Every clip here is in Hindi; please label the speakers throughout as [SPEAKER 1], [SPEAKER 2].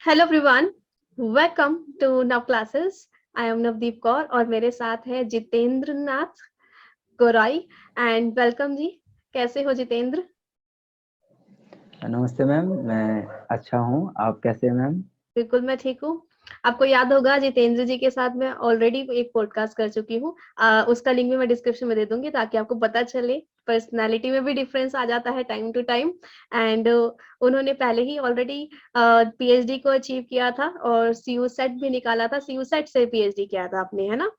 [SPEAKER 1] हेलो एवरीवन, वेलकम टू नव classes. I am Navdeep Kaur और मेरे साथ है जितेंद्र नाथ गोराई। एंड वेलकम जी। कैसे हो जितेंद्र?
[SPEAKER 2] नमस्ते मैम, मैं अच्छा हूँ। आप कैसे हैं मैम?
[SPEAKER 1] बिल्कुल मैं ठीक हूँ। आपको याद होगा जितेंद्र जी के साथ मैं ऑलरेडी एक पॉडकास्ट कर चुकी हूँ। उसका लिंक भी मैं डिस्क्रिप्शन में दे दूंगी ताकि आपको पता चले। पर्सनालिटी में भी डिफरेंस आ जाता है टाइम टू टाइम। एंड उन्होंने पहले ही ऑलरेडी पीएचडी को अचीव किया था और सीयू सेट भी निकाला था। सीयू सेट से पीएचडी किया था आपने, है ना?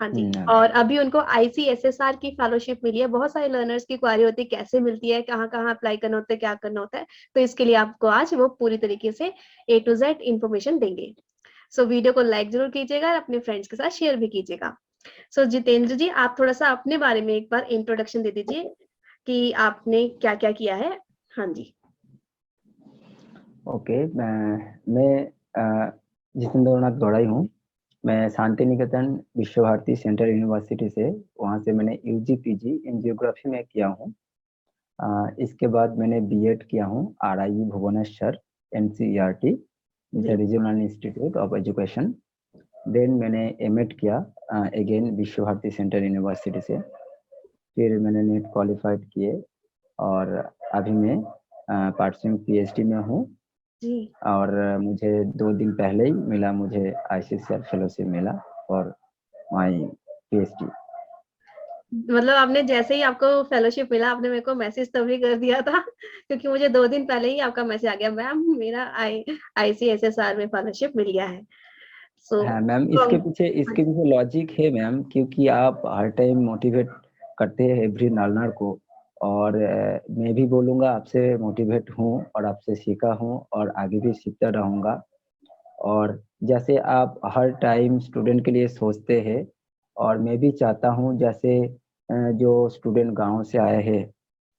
[SPEAKER 1] हाँ जी।
[SPEAKER 2] मैम।
[SPEAKER 1] और अभी उनको आईसीएसएसआर की फेलोशिप मिली है। बहुत सारे लर्नर्स की क्वारी होती है कैसे मिलती है, कहाँ कहाँ अप्लाई करना होता है, क्या करना होता है। तो इसके लिए आपको आज वो पूरी तरीके से ए टू जेड इन्फॉर्मेशन देंगे। सो वीडियो को लाइक जरूर कीजिएगा और अपने फ्रेंड्स के साथ शेयर भी कीजिएगा। सो जितेंद्र जी, आप थोड़ा सा अपने बारे में एक बार इंट्रोडक्शन दे दीजिए कि आपने क्या क्या किया है। हाँ जी।
[SPEAKER 2] ओके, मैं जितेंद्र नाथ गौड़ाई हूँ। मैं शांति निकेतन विश्व भारती सेंट्रल यूनिवर्सिटी से, वहाँ से मैंने यूजी पीजी इन जियोग्राफी में किया हूँ। इसके बाद मैंने बीएड किया हूँ आरआई भुवनेश्वर एनसीईआरटी,
[SPEAKER 1] जी।
[SPEAKER 2] Regional institute of education. Then मैंने एमएड किया again Vishwa Bharati central university से। फिर मैंने नेट क्वालिफाइड किए और अभी मैं परस्यूइंग पीएचडी में हूँ।
[SPEAKER 1] जी।
[SPEAKER 2] और मुझे 2 दिन पहले ही मिला, मुझे आईसीसीआर फेलोशिप मिला और माई पीएचडी।
[SPEAKER 1] मतलब आपने जैसे ही आपको फेलोशिप मिला आपने मेरे को मैसेज तभी कर दिया था क्योंकि मुझे 2 दिन पहले ही आपका मैसेज आ गया, मैम मेरा आईसीएसएसआर में फेलोशिप मिल गया है। सो
[SPEAKER 2] हाँ मैम, इसके पीछे लॉजिक है मैम, क्योंकि आप हर टाइम मोटिवेट करते हैं एवरी लर्नर को। और मैं भी बोलूँगा, आपसे मोटिवेट हूँ और आपसे सीखा हूँ और आगे भी सीखता रहूँगा। और जैसे आप हर टाइम स्टूडेंट के लिए सोचते हैं, और मैं भी चाहता हूँ जैसे जो स्टूडेंट गांव से आए हैं,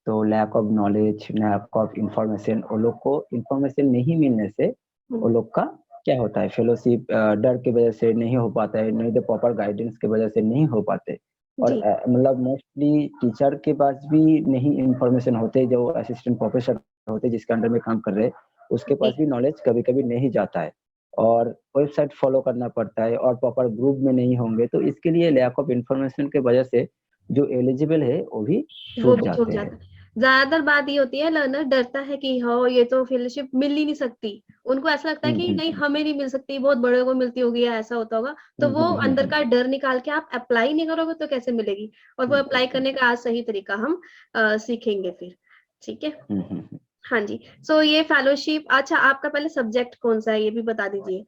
[SPEAKER 2] तो lack of knowledge, lack of information, वो लोग को इंफॉर्मेशन नहीं मिलने से वो लोग का क्या होता है, फेलोशिप डर की वजह से नहीं हो पाता है, नहीं तो प्रॉपर गाइडेंस की वजह से नहीं हो पाते। और
[SPEAKER 1] जी।
[SPEAKER 2] मतलब मोस्टली टीचर के पास भी नहीं इंफॉर्मेशन होते, जो असिस्टेंट प्रोफेसर होते जिसके अंडर में काम कर रहे, उसके
[SPEAKER 1] जी।
[SPEAKER 2] पास भी नॉलेज कभी कभी नहीं जाता है। और वेबसाइट फॉलो करना पड़ता है और प्रॉपर ग्रुप में नहीं होंगे, तो इसके लिए लैक ऑफ इंफॉर्मेशन की वजह से जो एलिजिबल है वो भी
[SPEAKER 1] वो
[SPEAKER 2] छूट
[SPEAKER 1] भी छूट
[SPEAKER 2] जाते हैं।
[SPEAKER 1] जाता है। ज्यादातर बात ये होती है लर्नर डरता है कि हाँ ये तो फेलोशिप मिल ही नहीं सकती। उनको ऐसा लगता है
[SPEAKER 2] हम्म
[SPEAKER 1] कि
[SPEAKER 2] हम्म
[SPEAKER 1] नहीं
[SPEAKER 2] हम्म
[SPEAKER 1] हमें नहीं मिल सकती, बहुत बड़े को मिलती होगी या ऐसा होता होगा। तो
[SPEAKER 2] हम्म
[SPEAKER 1] वो
[SPEAKER 2] हम्म हम्म
[SPEAKER 1] अंदर
[SPEAKER 2] हम्म
[SPEAKER 1] का डर निकाल के आप अप्लाई नहीं करोगे तो कैसे मिलेगी। और वो
[SPEAKER 2] हम्म
[SPEAKER 1] अप्लाई करने का आज सही तरीका हम सीखेंगे फिर। ठीक है।
[SPEAKER 2] हम्म, हम्म, हम्म।
[SPEAKER 1] हाँ जी। सो ये फेलोशिप, अच्छा आपका पहले सब्जेक्ट कौन सा है ये भी बता दीजिए।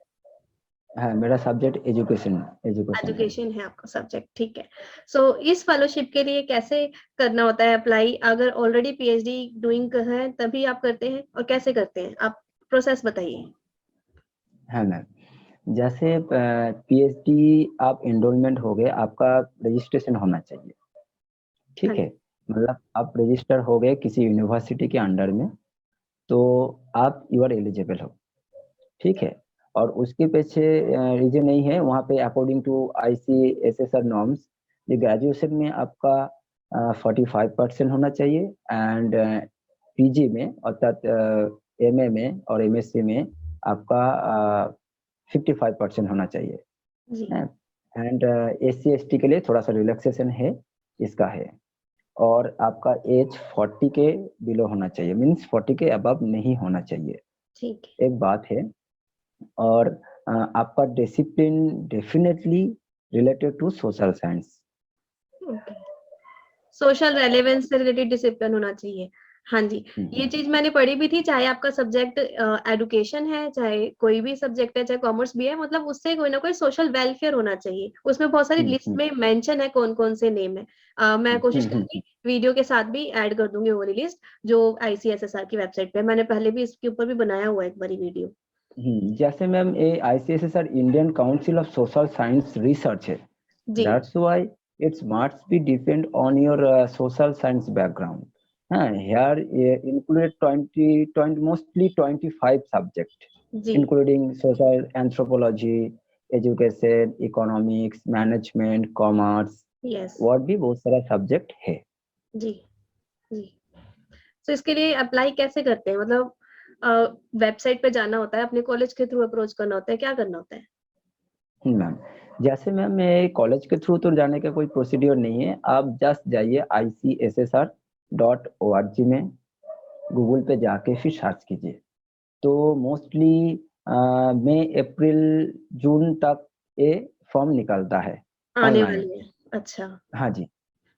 [SPEAKER 2] हाँ, मेरा सब्जेक्ट एजुकेशन एजुकेशन है।
[SPEAKER 1] एजुकेशन है आपका सब्जेक्ट, ठीक है। सो इस फेलोशिप के लिए कैसे करना होता है अप्लाई? अगर ऑलरेडी पीएचडी डूइंग है तभी आप करते हैं और कैसे करते हैं आप? प्रोसेस बताइए।
[SPEAKER 2] हाँ मैम, जैसे पीएचडी आप एनरोलमेंट हो गए, आपका रजिस्ट्रेशन होना चाहिए।
[SPEAKER 1] हाँ
[SPEAKER 2] ठीक है,
[SPEAKER 1] जी।
[SPEAKER 2] मतलब आप रजिस्टर हो गए किसी यूनिवर्सिटी के अंडर में, तो आप यू आर एलिजिबल हो। ठीक है। और उसके पीछे रीजन नहीं है, वहाँ पे अकॉर्डिंग टू आईसीएसएसआर नॉर्म्स, ये ग्रेजुएशन में आपका 45% होना चाहिए, एंड पीजी में अर्थात एमए में और एमएससी में आपका 55% होना चाहिए।
[SPEAKER 1] जी।
[SPEAKER 2] एंड एससी एसटी के लिए थोड़ा सा रिलैक्सेशन है, इसका है। और आपका एज 40 के बिलो होना चाहिए, मीन्स 40 के अबव नहीं होना चाहिए।
[SPEAKER 1] ठीक
[SPEAKER 2] एक बात है। और आपका discipline definitely related to social science.
[SPEAKER 1] है। ओके। सोशल रेलेवेंस से रिलेटेड डिसिप्लिन होना चाहिए। हाँ जी। ये चीज मैंने पढ़ी भी थी, चाहे आपका सब्जेक्ट एडुकेशन है, चाहे कोई भी सब्जेक्ट है, चाहे कॉमर्स भी है, मतलब उससे कोई ना कोई सोशल वेलफेयर होना चाहिए। उसमें बहुत सारी लिस्ट में मेंशन है कौन कौन से नेम है। मैं कोशिश करूंगी वीडियो के साथ भी ऐड कर दूंगी वो वाली लिस्ट जो आईसीएसएसआर की वेबसाइट पे। मैंने पहले भी इसके ऊपर भी बनाया हुआ है एक बारी वीडियो।
[SPEAKER 2] जैसे मैम ये ICSSR Indian council of social science research है,
[SPEAKER 1] जी।
[SPEAKER 2] That's why it's must be depend on your social science background. Here included 20 mostly 25 subject,
[SPEAKER 1] ji.
[SPEAKER 2] including social anthropology, education, economics, management, commerce,
[SPEAKER 1] yes.
[SPEAKER 2] और भी बहुत सारा सब्जेक्ट है।
[SPEAKER 1] जी। जी। तो इसके लिए अप्लाई कैसे करते हैं? मतलब वेबसाइट पे जाना होता है, अपने कॉलेज के थ्रू अप्रोच करना होता है, क्या करना होता है?
[SPEAKER 2] मैम, जैसे मैम मैं कॉलेज के थ्रू तो जाने का कोई प्रोसीड्योर नहीं है, आप जस्ट जाइए ICSSR.org में, गूगल पे जाके फिर सर्च कीजिए। तो मोस्टली मई, अप्रैल, जून तक ये फॉर्म निकलता है
[SPEAKER 1] आने
[SPEAKER 2] ऑनलाइन।
[SPEAKER 1] वाली है। अच्छा।
[SPEAKER 2] हाँ जी,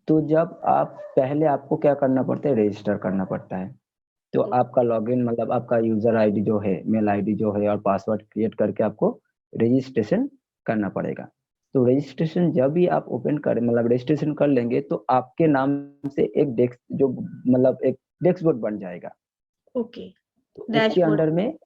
[SPEAKER 2] तो जब आप पहले आपको क्या करना पड़ता है, रजिस्टर करना पड़ता है। तो आपका लॉगिन मतलब आपका यूज़र आईडी जो है, मेल आईडी जो है और पासवर्ड क्रिएट करके आपको रजिस्ट्रेशन करना पड़ेगा। तो रजिस्ट्रेशन जब भी आप ओपन करें मतलब रजिस्ट्रेशन कर लेंगे तो आपके नाम से एक डेस्क जो मतलब एक डैशबोर्ड बन जाएगा।
[SPEAKER 1] ओके,
[SPEAKER 2] तो उसके
[SPEAKER 1] डैशबोर्ड।
[SPEAKER 2] अंडर में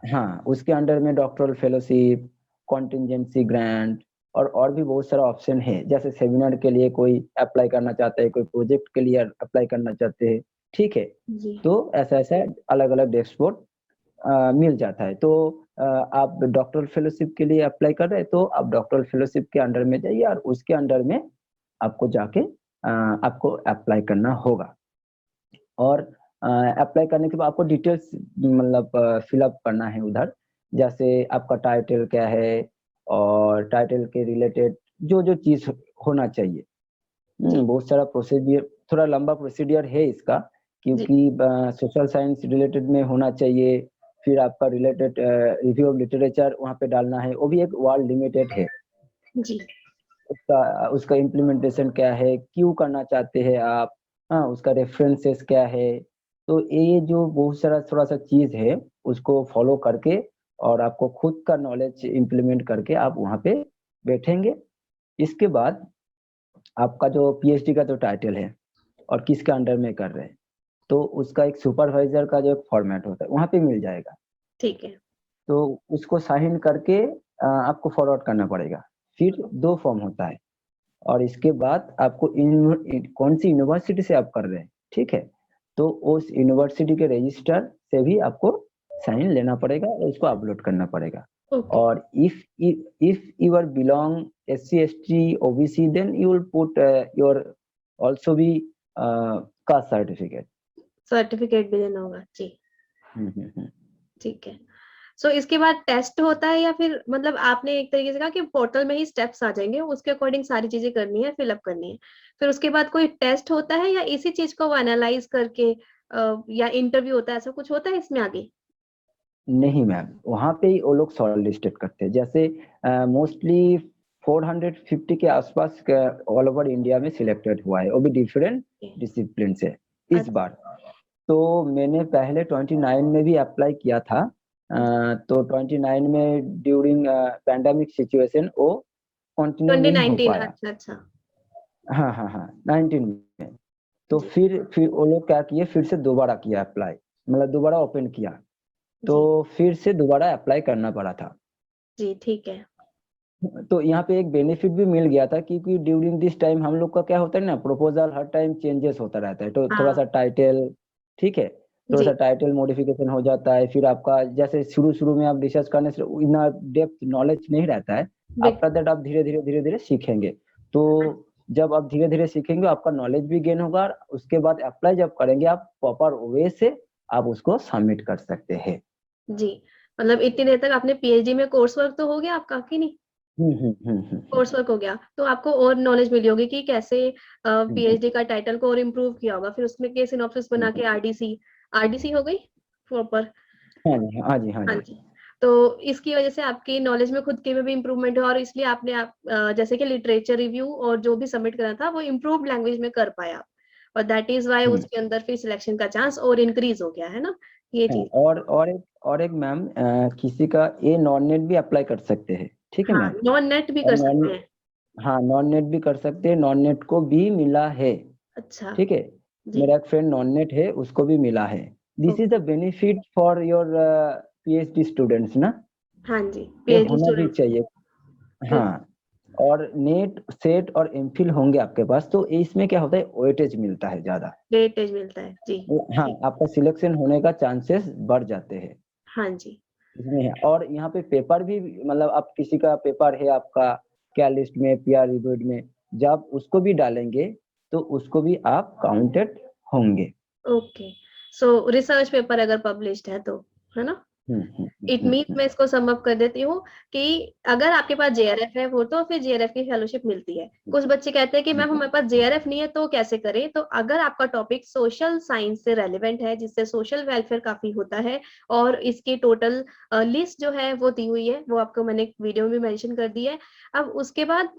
[SPEAKER 2] हाँ, उसके अंडर में डॉक्टोरल फेलोशिप, कॉन्टिजेंसी ग्रांट और भी बहुत सारा ऑप्शन है। जैसे सेमिनार के लिए कोई अप्लाई करना चाहता है, कोई प्रोजेक्ट के लिए अप्लाई करना चाहते हैं, ठीक है?
[SPEAKER 1] जी।
[SPEAKER 2] तो ऐसा-ऐसा अलग-अलग डैशबोर्ड मिल जाता है। तो आप डॉक्टोरल फेलोशिप के लिए अप्लाई कर रहे हैं, तो आप डॉक्टोरल फेलोशिप के अंडर में जाइए और उसके अंडर में आपको जाके आपको अप्लाई करना होगा। और अप्लाई करने के बाद आपको डिटेल्स मतलब फिल अप करना है उधर। जैसे आपका टाइटल क्या है और टाइटल के रिलेटेड जो-जो चीज़ होना चाहिए।
[SPEAKER 1] जी।
[SPEAKER 2] बहुत सारा प्रोसीडियर थोड़ा लंबा प्रोसीडियर है इसका
[SPEAKER 1] जी।
[SPEAKER 2] क्योंकि सोशल साइंस रिलेटेड में होना चाहिए। फिर आपका रिलेटेड रिव्यू ऑफ लिटरेचर वहाँ पे डालना है, वो भी एक वर्ड लिमिटेड है।
[SPEAKER 1] जी।
[SPEAKER 2] उसका उसका इम्प्लीमेंटेशन क्या है, क्यों करना चाहते हैं आप, हाँ, उसका रेफरेंसेस क्या है। तो ये जो बहुत सारा थोड़ा-सा चीज़ है, उसको फॉलो करके और आपको खुद का नॉलेज इम्प्लीमेंट करके आप वहाँ पे बैठेंगे। इसके बाद आपका जो पीएचडी का जो टाइटल है और किसके अंडर में कर रहे हैं, तो उसका एक सुपरवाइज़र का जो एक फॉर्मेट होता है, वहाँ पे मिल जाएगा।
[SPEAKER 1] ठीक है।
[SPEAKER 2] तो उसको साइन करके आपको फॉरवर्ड करना पड़ेगा। फिर 2 फॉर्म होता है और इसके बाद आपको कौन-सी यूनिवर्सिटी से आप कर रहे हैं, ठीक है? तो उस यूनिवर्सिटी के रजिस्टर से भी आपको साइन लेना पड़ेगा और उसको अपलोड करना पड़ेगा।
[SPEAKER 1] ओके।
[SPEAKER 2] और if you are belong SC, ST, OBC then you will put your also be caste certificate.
[SPEAKER 1] Certificate भी देना होगा। जी।
[SPEAKER 2] हुँ।
[SPEAKER 1] ठीक है। सो इसके बाद टेस्ट होता है या फिर मतलब आपने एक तरीके से कहा कि पोर्टल में ही स्टेप्स आ जाएँगे, उसके अकॉर्डिंग सारी चीज़ें करनी है, फिल अप करनी है। फिर उसके बाद कोई टेस्ट होता है या इसी चीज़ को वो एनालाइज़ करके या इंटरव्यू होता है, ऐसा कुछ होता है इसमें आगे?
[SPEAKER 2] नहीं मैम, वहाँ पे ही वो लोग शॉर्टलिस्टेड करते हैं। जैसे मोस्टली 450 के आसपास क ऑल ओवर इंडिया में सिलेक्टेड हुआ है, वो भी डिफरेंट
[SPEAKER 1] ओके।
[SPEAKER 2] डिसिप्लिन से इस
[SPEAKER 1] अच्छा।
[SPEAKER 2] बार। तो मैंने पहले 29 में भी अप्लाई किया था। तो 29 में ड्यूरिंग पैंडेमिक सिचुएशन वो कंटिन्यू नहीं हो
[SPEAKER 1] 2019
[SPEAKER 2] पाया।
[SPEAKER 1] अच्छा।
[SPEAKER 2] हाँ, 19 में। तो
[SPEAKER 1] जी।
[SPEAKER 2] फिर वो लोग क्या किए, फिर से दोबारा किया अप्लाई, मतलब दोबारा ओपन किया। तो
[SPEAKER 1] जी।
[SPEAKER 2] फिर से दोबारा अप्लाई करना पड़ा था।
[SPEAKER 1] जी, ठीक है।
[SPEAKER 2] तो यहाँ पे एक बेनिफिट भी मिल गया था क्योंकि ड्यूरिंग दिस टाइम हम लोग का क्या होता है ना प्रपोज़ल हर टाइम चेंजेस होता रहता है। तो
[SPEAKER 1] हाँ।
[SPEAKER 2] थोड़ा-सा टाइटल ठीक है? थोड़ा-सा
[SPEAKER 1] जी।
[SPEAKER 2] टाइटल मॉडिफ़िकेशन हो जाता है। फिर आपका जैसे शुरू-शुरू में आप रिसर्च करने से इतना डेप्थ नॉलेज नहीं रहता है। आफ्टर
[SPEAKER 1] बिल्कुल।
[SPEAKER 2] दैट आप धीरे-धीरे सीखेंगे। तो जब आप धीरे-धीरे सीखेंगे आपका नॉलेज भी गेन होगा और उसके बाद अप्लाई जब करेंगे आप प्रॉपर वे से आप उसको सबमिट कर सकते हैं।
[SPEAKER 1] जी, मतलब इतनी देर तक आपने पीएचडी में कोर्स वर्क तो हो गया आपका कि नहीं?
[SPEAKER 2] हुँ।
[SPEAKER 1] कोर्स वर्क हो गया, तो आपको और नॉलेज मिली होगी कि कैसे
[SPEAKER 2] हुँ, हुँ।
[SPEAKER 1] पीएचडी का टाइटल को और इम्प्रूव किया होगा। फिर उसमें के सिनॉप्सिस
[SPEAKER 2] हुँ,
[SPEAKER 1] बना के
[SPEAKER 2] हुँ।
[SPEAKER 1] आरडीसी हो गई प्रॉपर?
[SPEAKER 2] हाँ
[SPEAKER 1] हाँ
[SPEAKER 2] जी।
[SPEAKER 1] जी। तो इसकी वजह से आपकी नॉलेज में खुद के में भी इम्प्रूवमेंट हुआ और इसलिए आपने जैसे कि लिटरेचर रिव्यू और जो भी सबमिट करना था वो इम्प्रूव्ड लैंग्वेज में कर पाए आप और दैट इज़ व्हाई
[SPEAKER 2] हुँ।
[SPEAKER 1] उसके अंदर फिर सिलेक्शन का चांस और इंक्रीज़ हो गया, है ना? ये
[SPEAKER 2] हाँ,
[SPEAKER 1] चीज़।
[SPEAKER 2] और एक मैम किसी का ये नॉन नेट भी अप्लाई कर सकते हैं, ठीक है
[SPEAKER 1] हाँ,
[SPEAKER 2] मैम?
[SPEAKER 1] नॉन नेट भी
[SPEAKER 2] और
[SPEAKER 1] कर सकते हैं।
[SPEAKER 2] हाँ, नॉन नेट भी कर सकते हैं, नॉन नेट को भी मिला है,
[SPEAKER 1] अच्छा।
[SPEAKER 2] ठीक है?
[SPEAKER 1] जी।
[SPEAKER 2] मेरा एक फ्रेंड नॉन नेट है, उसको भी मिला है। This is
[SPEAKER 1] okay.
[SPEAKER 2] The benefit for your PhD students ना,
[SPEAKER 1] हाँ जी,
[SPEAKER 2] ये
[SPEAKER 1] पीएचडी
[SPEAKER 2] होना भी
[SPEAKER 1] स्टूडेंट्स के लिए।
[SPEAKER 2] चाहिए।
[SPEAKER 1] बिल्कुल।
[SPEAKER 2] हाँ, और नेट, सेट और एमफिल होंगे आपके पास, तो इसमें क्या होता है वेटेज मिलता है ज़्यादा।
[SPEAKER 1] वेटेज मिलता है। जी।
[SPEAKER 2] वो हाँ,
[SPEAKER 1] ठीक।
[SPEAKER 2] आपका सिलेक्शन होने का चांसेस बढ़ जाते हैं।
[SPEAKER 1] हाँ जी।
[SPEAKER 2] इसमें है और यहाँ पे पेपर भी मतलब आप किसी का पेपर है आपका क्या लिस्ट में पीआर रिव्यूड में जब उसको भी डालेंगे तो उसको भी आप काउंटेड होंगे।
[SPEAKER 1] ओके। सो रिसर्च पेपर अगर पब्लिश्ड है तो? है ना? इट मीन्स मैं इसको सम अप कर देती हूँ कि अगर आपके पास जेआरएफ है वो तो फिर जेआरएफ की फेलोशिप मिलती है। कुछ बच्चे कहते हैं कि मैम हमारे पास जेआरएफ नहीं है तो कैसे करें? तो अगर आपका टॉपिक सोशल साइंस से रेलेवेंट है, जिससे सोशल वेलफेयर काफी होता है, और इसकी टोटल लिस्ट जो है वो दी हुई है, वो आपको मैंने वीडियो में मेंशन कर दी है। अब उसके बाद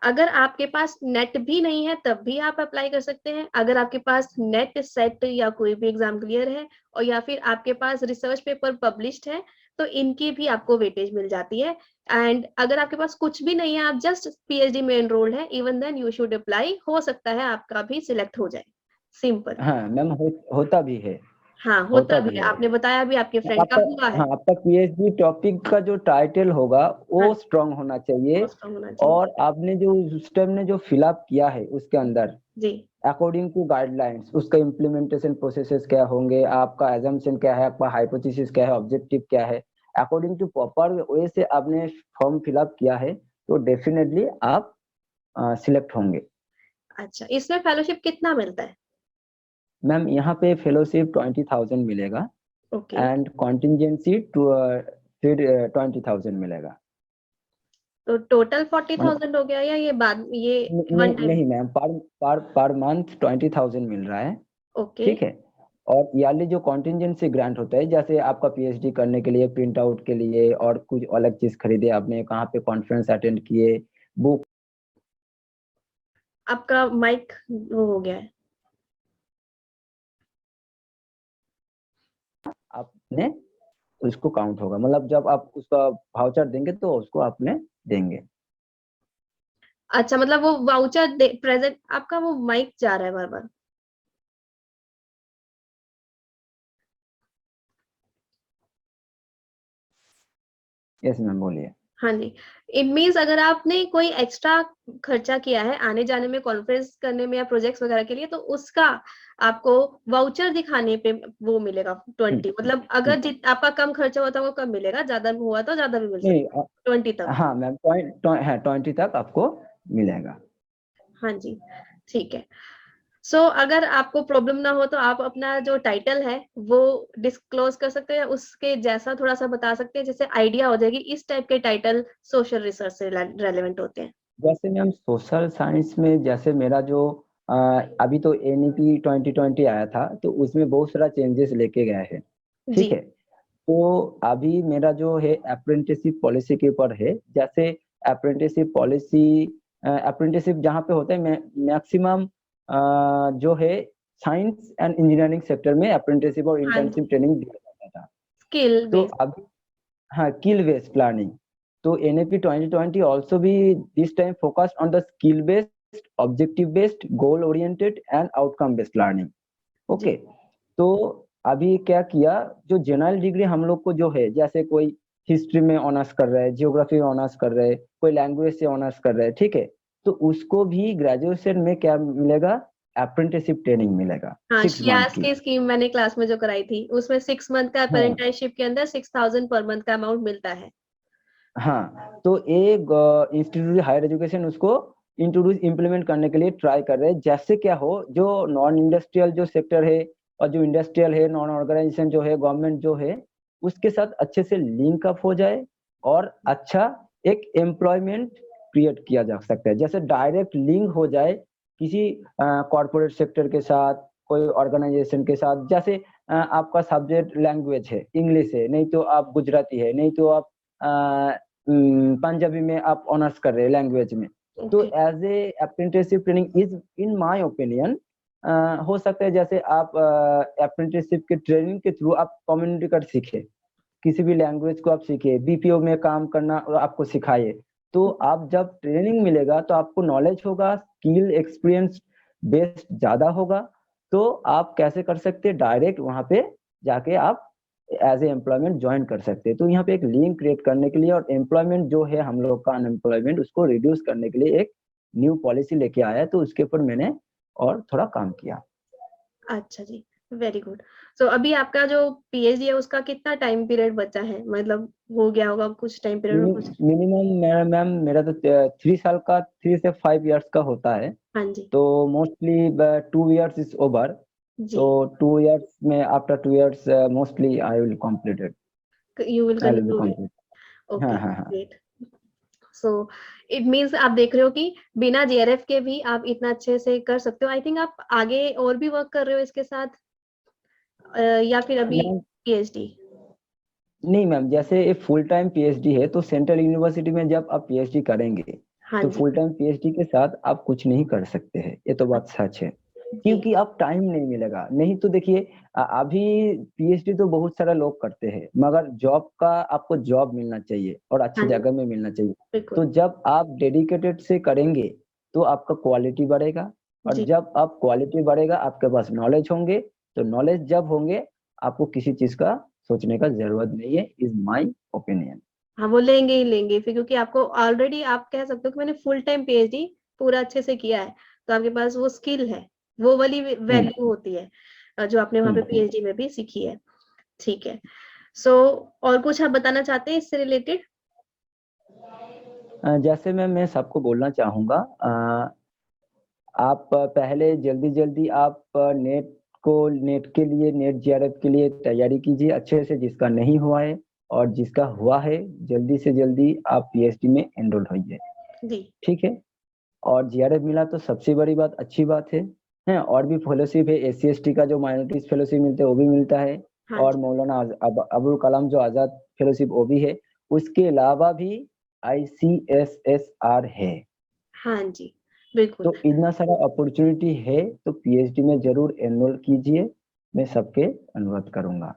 [SPEAKER 1] अगर आपके पास नेट भी नहीं है तब भी आप अप्लाई कर सकते हैं। अगर आपके पास नेट, सेट या कोई भी एग्जाम क्लियर है, और या फिर आपके पास रिसर्च पेपर पब्लिश्ड है, तो इनकी भी आपको वेटेज मिल जाती है। एंड अगर आपके पास कुछ भी नहीं है, आप जस्ट पीएचडी में एनरोल्ड है, even then you should apply, हो सकता है आपका भी सिलेक्ट हो जाए। सिंपल।
[SPEAKER 2] हाँ मैम, होता भी है,
[SPEAKER 1] हाँ, होता
[SPEAKER 2] होता
[SPEAKER 1] भी
[SPEAKER 2] भी
[SPEAKER 1] है।
[SPEAKER 2] है।
[SPEAKER 1] आपने बताया भी आपके फ्रेंड का
[SPEAKER 2] आपका,
[SPEAKER 1] हुआ है।
[SPEAKER 2] हाँ, आपका पीएचडी टॉपिक का जो टाइटल होगा
[SPEAKER 1] हाँ,
[SPEAKER 2] वो स्ट्रांग होना चाहिए,
[SPEAKER 1] पोस्ट होना चाहिए।
[SPEAKER 2] और आपने जो उस टाइम ने जो फिलअप किया है उसके अंदर
[SPEAKER 1] जी।
[SPEAKER 2] अकॉर्डिंग टू गाइडलाइंस, उसका इम्प्लीमेंटेशन प्रोसेसेस क्या होंगे, आपका एजम्पशन क्या है, आपका हाइपोथेसिस क्या है, ऑब्जेक्टिव क्या है, अकॉर्डिंग टू प्रॉपर वे से आपने फॉर्म फिलअप किया है, तो डेफिनेटली आप सिलेक्ट होंगे।
[SPEAKER 1] अच्छा, इसमें फेलोशिप कितना मिलता है?
[SPEAKER 2] मैम यहाँ पे फेलोशिप 20,000 मिलेगा,
[SPEAKER 1] ओके।
[SPEAKER 2] एंड कॉन्टिजेंसी फिर 20,000 मिलेगा।
[SPEAKER 1] तो टोटल
[SPEAKER 2] मतलब
[SPEAKER 1] 40,000 हो गया, या ये बाद ये वन
[SPEAKER 2] नहीं
[SPEAKER 1] टाइम?
[SPEAKER 2] नहीं मैम, पर मंथ 20,000 मिल रहा है,
[SPEAKER 1] ओके।
[SPEAKER 2] ठीक है। और ईयरली जो कॉन्टिजेंसी ग्रांट होता है, जैसे आपका पीएचडी करने के लिए, प्रिंट आउट के लिए, और कुछ अलग चीज खरीदे आपने, कहाँ पे कॉन्फ्रेंस अटेंड किए, बुक
[SPEAKER 1] आपका माइक वो हो गया है।
[SPEAKER 2] आपने, उसको काउंट होगा, मतलब जब आप उसका वाउचर देंगे तो उसको आपने देंगे।
[SPEAKER 1] अच्छा, मतलब वो वाउचर प्रेजेंट, आपका वो माइक जा रहा है बार बार।
[SPEAKER 2] यस मैम, बोलिए।
[SPEAKER 1] हाँ जी। इट मीन्स अगर आपने कोई एक्स्ट्रा खर्चा किया है आने जाने में, कॉन्फ्रेंस करने में या प्रोजेक्ट्स वगैरह के लिए, तो उसका आपको वाउचर दिखाने पे वो मिलेगा 20। मतलब अगर आपका कम खर्चा हुआ था वो कम मिलेगा, ज्यादा हुआ तो ज्यादा भी मिल
[SPEAKER 2] नहीं,
[SPEAKER 1] सकता है, 20 तक।
[SPEAKER 2] हाँ मैम, 20 तक आपको मिलेगा।
[SPEAKER 1] हाँ जी, ठीक है। सो अगर आपको प्रॉब्लम ना हो तो आप अपना जो टाइटल है वो डिस्क्लोज कर सकते हैं, उसके जैसा थोड़ा सा बता सकते हैं, जैसे आइडिया हो जाएगी इस टाइप के टाइटल सोशल रिसर्च से रेलेवेंट होते हैं।
[SPEAKER 2] जैसे मैम सोशल साइंस में, जैसे मेरा जो अ, अभी तो एनईपी 2020 आया था, तो उसमें बहुत सारा चेंजेस लेके गए हैं,
[SPEAKER 1] जी।
[SPEAKER 2] ठीक है। तो अभी मेरा जो है अप्रेंटिसशिप पॉलिसी के ऊपर है। जैसे अप्रेंटिसशिप पॉलिसी, अप्रेंटिसशिप जहाँ पे होता है, मैक्सिमम जो है साइंस एंड इंजीनियरिंग सेक्टर में अप्रेंटिसशिप और
[SPEAKER 1] हाँ
[SPEAKER 2] इंटर्नशिप
[SPEAKER 1] जी।
[SPEAKER 2] ट्रेनिंग दिया जाता था।
[SPEAKER 1] स्किल
[SPEAKER 2] तो
[SPEAKER 1] बेस्ड।
[SPEAKER 2] अभी, हाँ, स्किल बेस्ड प्लानिंग। तो NAP 2020 also be this time focused on the skill based, objective based, goal oriented and outcome based learning।
[SPEAKER 1] जी।
[SPEAKER 2] ओके। तो अभी क्या किया, जो जनरल डिग्री हम लोग को जो है, जैसे कोई हिस्ट्री में ऑनर्स कर रहा है, जियोग्राफी में ऑनर्स कर रहे हैं, कोई लैंग्वेज से ऑनर्स कर रहे हैं, ठीक है, तो उसको भी ग्रेजुएशन में क्या मिलेगा, अप्रेंटिसशिप ट्रेनिंग मिलेगा
[SPEAKER 1] हाँ,
[SPEAKER 2] 6 मंथ
[SPEAKER 1] शियास
[SPEAKER 2] की।
[SPEAKER 1] की स्कीम मैंने क्लास में जो कराई थी उसमें 6 मंथ का
[SPEAKER 2] हाँ
[SPEAKER 1] अप्रेंटिसशिप के अंदर 6,000 पर मंथ का अमाउंट मिलता है।
[SPEAKER 2] हाँ, तो एक इंस्टीट्यूट हायर एजुकेशन उसको इंट्रोड्यूस इम्प्लीमेंट करने के लिए ट्राई कर रहे हैं, जैसे क्या हो, जो नॉन इंडस्ट्रियल जो सेक्टर है, और जो इंडस्ट्रियल है, नॉन ऑर्गेनाइजेशन जो है, गवर्नमेंट जो है, उसके साथ अच्छे से लिंक अप हो जाए, और अच्छा एक एम्प्लॉयमेंट क्रिएट किया जा सकता है, जैसे डायरेक्ट लिंक हो जाए किसी कॉर्पोरेट सेक्टर के साथ, कोई ऑर्गेनाइजेशन के साथ। जैसे आपका सब्जेक्ट लैंग्वेज है, इंग्लिश है, नहीं तो आप गुजराती है, नहीं तो आप पंजाबी में आप ऑनर्स कर रहे हैं लैंग्वेज में, तो
[SPEAKER 1] okay.
[SPEAKER 2] As a apprenticeship training is, in my opinion, हो सकता है जैसे आप अप्रेंटिसशिप के ट्रेनिंग के थ्रू आप कम्युनिकेट सीखे, किसी भी लैंग्वेज को आप सीखे, बीपीओ में काम करना आपको सिखाए, तो आप जब ट्रेनिंग मिलेगा तो आपको नॉलेज होगा, स्किल एक्सपीरियंस बेस्ड ज्यादा होगा, तो आप कैसे कर सकते हैं, डायरेक्ट वहां पे जाके आप एज ए एम्प्लॉयमेंट ज्वाइन कर सकते हैं। तो यहाँ पे एक लिंक क्रिएट करने के लिए, और एम्प्लॉयमेंट जो है हम लोग का अनएम्प्लॉयमेंट, उसको रिड्यूस करने के लिए एक न्यू पॉलिसी लेके आया है, तो उसके ऊपर मैंने और थोड़ा काम किया।
[SPEAKER 1] अच्छा जी, वेरी गुड। सो अभी आपका जो पीएचडी है उसका कितना टाइम पीरियड बचा है, मतलब हो गया होगा कुछ टाइम पीरियड में कुछ?
[SPEAKER 2] मिनिमम मेरा मैम, मेरा तो 3 साल का, 3 से 5 इयर्स का होता है,
[SPEAKER 1] हाँ जी।
[SPEAKER 2] तो मोस्टली 2 इयर्स इज ओवर।
[SPEAKER 1] जी,
[SPEAKER 2] तो 2 years में, after 2 years mostly I will complete it,
[SPEAKER 1] you will
[SPEAKER 2] I will be
[SPEAKER 1] conclude it.
[SPEAKER 2] Complete. हाँ
[SPEAKER 1] ओके,
[SPEAKER 2] हाँ हाँ।
[SPEAKER 1] ग्रेट। सो इट मीन्स आप देख रहे हो कि बिना जेआरएफ के भी आप इतना अच्छे से कर सकते हो। आई थिंक आप आगे और भी वर्क कर रहे हो इसके साथ, या फिर अभी
[SPEAKER 2] मैम
[SPEAKER 1] पीएचडी?
[SPEAKER 2] नहीं मैम, जैसे ये फुल टाइम पीएचडी है, तो सेंट्रल यूनिवर्सिटी में जब आप पीएचडी करेंगे
[SPEAKER 1] हाँ
[SPEAKER 2] तो
[SPEAKER 1] जी।
[SPEAKER 2] फुल टाइम पीएचडी के साथ आप कुछ नहीं कर सकते हैं, ये तो बात
[SPEAKER 1] अच्छा,
[SPEAKER 2] सच है।
[SPEAKER 1] जी।
[SPEAKER 2] क्योंकि आप टाइम नहीं मिलेगा, नहीं तो देखिए अभी पीएचडी तो बहुत सारे लोग करते हैं, मगर जॉब का आपको जॉब मिलना चाहिए और अच्छी
[SPEAKER 1] हाँ जी,
[SPEAKER 2] जगह में मिलना चाहिए। तो
[SPEAKER 1] बिल्कुल।
[SPEAKER 2] जब आप डेडिकेटेड से करेंगे तो आपका क्वालिटी बढ़ेगा, और
[SPEAKER 1] जी,
[SPEAKER 2] जब आप क्वालिटी बढ़ेगा आपके पास नॉलेज होंगे, तो नॉलेज जब होंगे आपको किसी चीज का सोचने का जरूरत नहीं है, इज माई ओपिनियन।
[SPEAKER 1] हाँ, वो लेंगे ही लेंगे फिर, क्योंकि आपको ऑलरेडी आप कह सकते हो कि मैंने फुल टाइम पीएचडी पूरा अच्छे से किया है, तो आपके पास वो स्किल है, वो वाली वैल्यू होती है जो आपने वहाँ पे
[SPEAKER 2] हम्म।
[SPEAKER 1] पीएचडी में भी सीखी है। ठीक है। सो और कुछ आप बताना चाहते हैं इससे रिलेटेड?
[SPEAKER 2] जैसे मैं सबको बोलना चाहूंगा, आप पहले जल्दी जल्दी आप नेट के लिए, नेट जीआरएफ के लिए तैयारी कीजिए अच्छे से, जिसका नहीं हुआ है, और जिसका हुआ है जल्दी से जल्दी आप पीएचडी में एनरोल होइए।
[SPEAKER 1] जी,
[SPEAKER 2] ठीक है। और जीआरएफ मिला तो सबसे बड़ी बात, अच्छी बात है। और भी फेलोशिप है, एस सी एस टी का जो माइनॉरिटीज फेलोशिप मिलते हैं वो भी मिलता है,
[SPEAKER 1] हाँ
[SPEAKER 2] और
[SPEAKER 1] जी,
[SPEAKER 2] मौलाना अबुल कलाम जो आजाद फेलोशिप वो भी है। उसके अलावा भी ICSSR है।
[SPEAKER 1] हाँ जी, बिल्कुल।
[SPEAKER 2] तो इतना सारा अपॉर्चुनिटी है, तो पीएचडी में जरूर एनरोल कीजिए, मैं सबके अनुरोध करूंगा।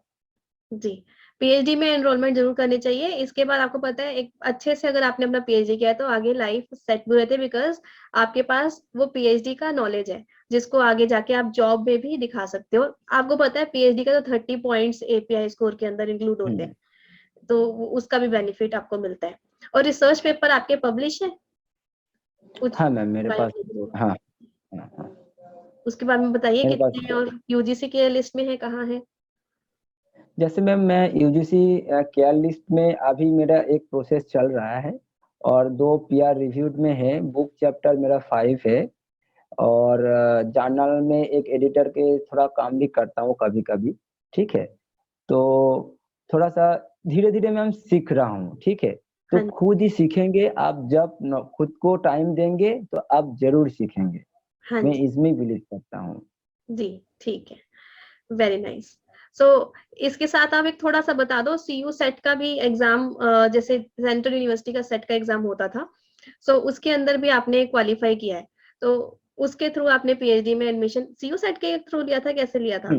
[SPEAKER 1] जी, पीएचडी में एनरोलमेंट ज़रूर करनी चाहिए। इसके बाद आपको पता है एक अच्छे से अगर आपने अपना पीएचडी किया है तो आगे लाइफ सेट भी रहती है, बिकॉज़ आपके पास वो पीएचडी का नॉलेज है, जिसको आगे जाके आप जॉब में भी दिखा सकते हो। आपको पता है पीएचडी का तो 30 पॉइंट्स एपीआई स्कोर के अंदर इंक्लूड होते हैं,
[SPEAKER 2] हम्म।
[SPEAKER 1] तो उसका भी बेनिफिट आपको मिलता है। और रिसर्च पेपर आपके पब्लिश है? कुछ
[SPEAKER 2] हाँ मैम, मेरे पास।
[SPEAKER 1] ज़रूर।
[SPEAKER 2] हाँ हाँ हाँ।
[SPEAKER 1] उसके बारे में बताइए
[SPEAKER 2] मेरे पास
[SPEAKER 1] कितने, और यूजीसी के लिस्ट में है, कहाँ है?
[SPEAKER 2] जैसे मैम, मैं यूजीसी केयर लिस्ट में अभी मेरा एक प्रोसेस चल रहा है, और 2 पीआर रिव्यूड में है। बुक चैप्टर मेरा 5 है, और जर्नल में एक एडिटर के थोड़ा काम भी करता हूँ कभी कभी। ठीक है। तो थोड़ा सा धीरे धीरे मैम सीख रहा हूँ। ठीक है। तो
[SPEAKER 1] हाँ,
[SPEAKER 2] खुद ही सीखेंगे आप, जब खुद को टाइम देंगे तो आप जरूर सीखेंगे,
[SPEAKER 1] हाँ
[SPEAKER 2] मैं
[SPEAKER 1] जी,
[SPEAKER 2] इसमें बिलीव करता हूँ।
[SPEAKER 1] जी, ठीक है। Very nice. सो इसके साथ आप एक थोड़ा सा बता दो, सीयू सेट का भी एग्जाम, जैसे सेंट्रल यूनिवर्सिटी का सेट का एग्जाम होता था, सो उसके अंदर भी आपने क्वालिफाई किया है, तो उसके थ्रू आपने पीएचडी में एडमिशन सीयू सेट के थ्रू लिया था, कैसे लिया था?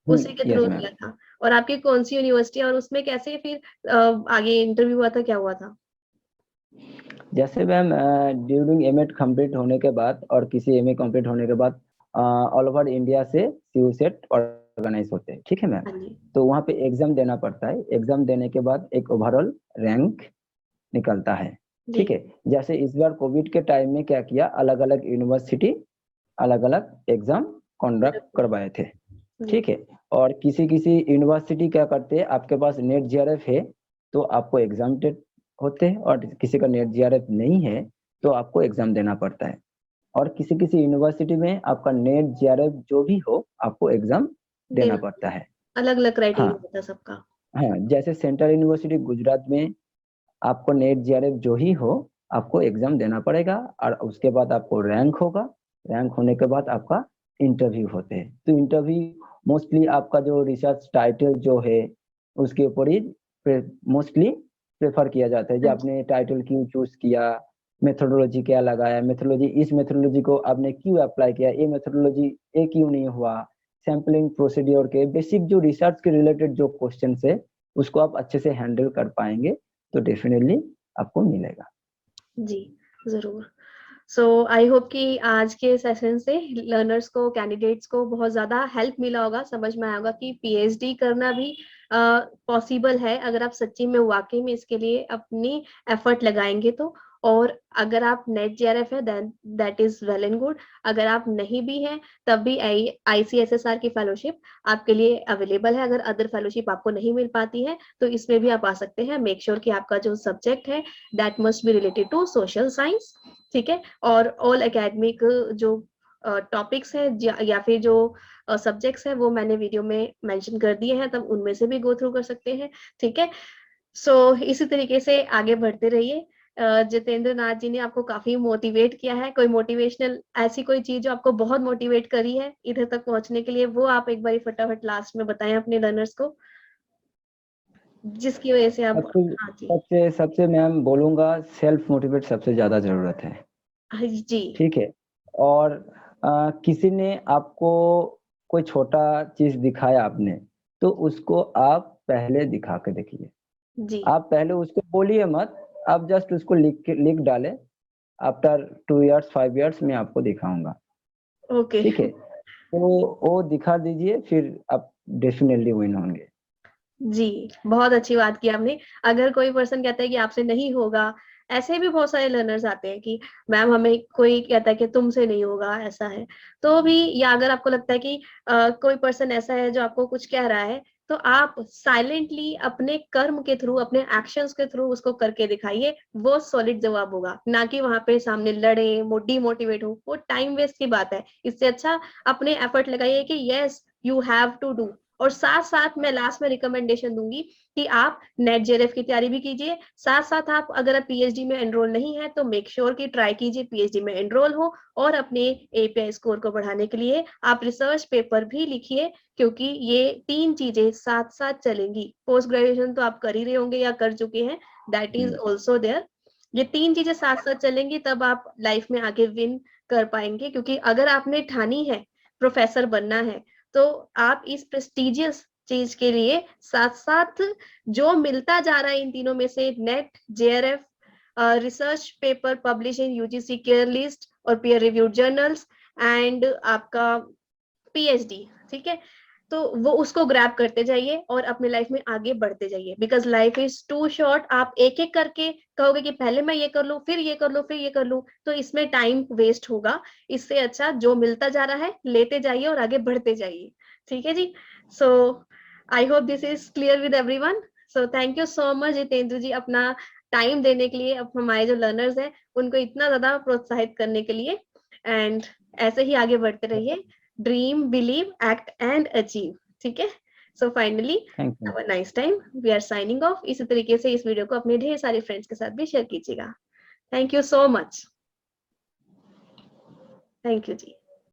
[SPEAKER 1] उसी के थ्रू
[SPEAKER 2] यस मैम।
[SPEAKER 1] लिया था। और आपकी कौन सी यूनिवर्सिटी, और उसमें कैसे फिर आगे इंटरव्यू हुआ था, क्या हुआ था?
[SPEAKER 2] जैसे मैम, ड्यूरिंग एमएड कंप्लीट होने के बाद और किसी एमए कंप्लीट होने के बाद ऑल ओवर इंडिया से सीयू सेट ऑर्गेनाइज होते हैं। ठीक है मैम।
[SPEAKER 1] हाँ जी,
[SPEAKER 2] तो वहाँ पे एग्जाम देना पड़ता है, एग्जाम देने के बाद एक ओवरऑल रैंक निकलता है।
[SPEAKER 1] जी,
[SPEAKER 2] ठीक है। जैसे इस बार कोविड के टाइम में क्या किया, अलग अलग यूनिवर्सिटी अलग अलग एग्जाम कंडक्ट करवाए थे।
[SPEAKER 1] जी,
[SPEAKER 2] ठीक है। और किसी किसी यूनिवर्सिटी क्या करते हैं, आपके पास नेट जीआरएफ है तो आपको एग्जाम होते हैं, और किसी का नेट जीआरएफ नहीं है तो आपको एग्जाम देना पड़ता है। और किसी किसी यूनिवर्सिटी में आपका नेट जीआरएफ जो भी हो, आपको एग्जाम देना
[SPEAKER 1] देना
[SPEAKER 2] पड़ता है।
[SPEAKER 1] अलग अलग
[SPEAKER 2] हाँ
[SPEAKER 1] क्राइटेरिया होता है सबका।
[SPEAKER 2] हाँ। जैसे सेंट्रल यूनिवर्सिटी गुजरात में आपको नेट जीआरएफ जो ही हो, आपको एग्जाम देना पड़ेगा, और उसके बाद आपको रैंक होगा। रैंक होने के बाद आपका इंटरव्यू होते हैं। तो इंटरव्यू मोस्टली आपका जो रिसर्च टाइटल जो है उसके ऊपर ही मोस्टली प्रेफर किया जाता है, जो
[SPEAKER 1] हाँ जी,
[SPEAKER 2] आपने टाइटल क्यों चूज किया, मेथोडोलॉजी क्या लगाया, मेथोडोलॉजी, इस मेथोडोलॉजी को आपने क्यों अप्लाई किया, ये मेथोडोलॉजी ये क्यों नहीं हुआ, सैम्पलिंग प्रोसीड्योर के बेसिक जो रिसर्च के रिलेटेड जो क्वेश्चन है उसको आप अच्छे से हैंडल कर पाएंगे तो डेफिनेटली आपको मिलेगा।
[SPEAKER 1] जी, जरूर। सो आई होप कि आज के सेशन से लर्नर्स को, कैंडिडेट्स को बहुत ज़्यादा हेल्प मिला होगा, समझ में आया होगा कि पीएचडी करना भी पॉसिबल है अगर आप सच्ची में वाकई में इसके लिए अपनी एफर्ट लगाएंगे तो। और अगर आप नेट जेआरएफ है then that is well and good. अगर आप नहीं भी हैं तब भी आईसीएसएसआर की फेलोशिप आपके लिए अवेलेबल है। अगर अदर फेलोशिप आपको नहीं मिल पाती है तो इसमें भी आप आ सकते हैं। मेक श्योर कि आपका जो सब्जेक्ट है that must be related to social science, ठीक है। और ऑल एकेडमिक जो टॉपिक्स हैं या फिर जो सब्जेक्ट्स हैं वो मैंने वीडियो में मेंशन कर दिए हैं, तब उनमें से भी गो थ्रू कर सकते हैं, ठीक है। सो इसी तरीके से आगे बढ़ते रहिए। जितेंद्र नाथ जी ने आपको काफी मोटिवेट किया है, कोई मोटिवेशनल ऐसी कोई चीज जो आपको बहुत मोटिवेट करी है इधर तक पहुंचने के लिए, वो आप एक बार फटाफट लास्ट में बताएं अपने लर्नर्स को, जिसकी वजह से आप।
[SPEAKER 2] सबसे
[SPEAKER 1] हाँ जी।
[SPEAKER 2] सबसे सबसे मैम बोलूंगा, सेल्फ मोटिवेट सबसे ज्यादा जरूरत है,
[SPEAKER 1] हाँ जी।
[SPEAKER 2] ठीक है। और किसी ने आपको कोई छोटा चीज दिखाया आपने, तो उसको आप पहले दिखा के देखिए।
[SPEAKER 1] जी।
[SPEAKER 2] आप पहले उसको बोलिए मत, आप जस्ट उसको लिख डाले, आफ्टर 2 इयर्स 5 इयर्स मैं आपको दिखाऊंगा,
[SPEAKER 1] ओके।
[SPEAKER 2] ठीक है। तो वो दिखा दीजिए, फिर आप डेफिनेटली विन होंगे।
[SPEAKER 1] जी, बहुत अच्छी बात की आपने। अगर कोई पर्सन कहता है कि आपसे नहीं होगा, ऐसे भी बहुत सारे लर्नर्स आते हैं कि मैम हमें कोई कहता है कि तुमसे नहीं होगा, ऐसा है। तो भी, या अगर आपको लगता है कि कोई पर्सन ऐसा है जो आपको कुछ कह रहा है, तो आप साइलेंटली अपने कर्म के थ्रू, अपने एक्शंस के थ्रू उसको करके दिखाइए, वो सॉलिड जवाब होगा, ना कि वहां पे सामने लड़े, डिमोटिवेट हो, वो टाइम वेस्ट की बात है। इससे अच्छा अपने एफर्ट लगाइए कि yes you have to do. और साथ साथ मैं लास्ट में रिकमेंडेशन दूंगी कि आप नेट जेआरएफ की तैयारी भी कीजिए, साथ साथ आप अगर आप पीएचडी में एनरोल नहीं है तो मेक श्योर कि ट्राई कीजिए पीएचडी में एनरोल हो, और अपने एपीआई स्कोर को बढ़ाने के लिए आप रिसर्च पेपर भी लिखिए, क्योंकि ये 3 चीजें साथ साथ चलेंगी। पोस्ट ग्रेजुएशन तो आप कर ही रहे होंगे या कर चुके हैं, दैट इज ऑल्सो देयर। ये 3 चीजें साथ साथ चलेंगी, तब आप लाइफ में आगे विन कर पाएंगे। क्योंकि अगर आपने ठानी है प्रोफेसर बनना है, तो आप इस प्रेस्टिजियस चीज के लिए साथ साथ जो मिलता जा रहा है इन तीनों में से, net JRF, research paper publishing UGC care list और पीयर रिव्यूड जर्नल्स, एंड आपका पीएचडी, ठीक है, तो वो उसको ग्रैब करते जाइए और अपने लाइफ में आगे बढ़ते जाइए। Because life is too short. आप एक एक करके कहोगे कि पहले मैं ये कर लूं, फिर ये कर लूं, फिर ये कर लूं, तो इसमें टाइम वेस्ट होगा। इससे अच्छा जो मिलता जा रहा है लेते जाइए और आगे बढ़ते जाइए, ठीक है जी। So I hope this is clear with everyone. So thank you so much Jitendra ji, अपना टाइम देने के लिए, अब हमारे जो लर्नर्स हैं उनको इतना ज्यादा प्रोत्साहित करने के लिए। एंड ऐसे ही आगे बढ़ते रहिए। Dream, believe, act and achieve, ठीक है। So finally
[SPEAKER 2] thank you.
[SPEAKER 1] Have a nice time, we are signing off. इसी तरीके से इस वीडियो को अपने ढेर सारे फ्रेंड्स के साथ भी शेयर कीजिएगा। Thank you so much. Thank you ji.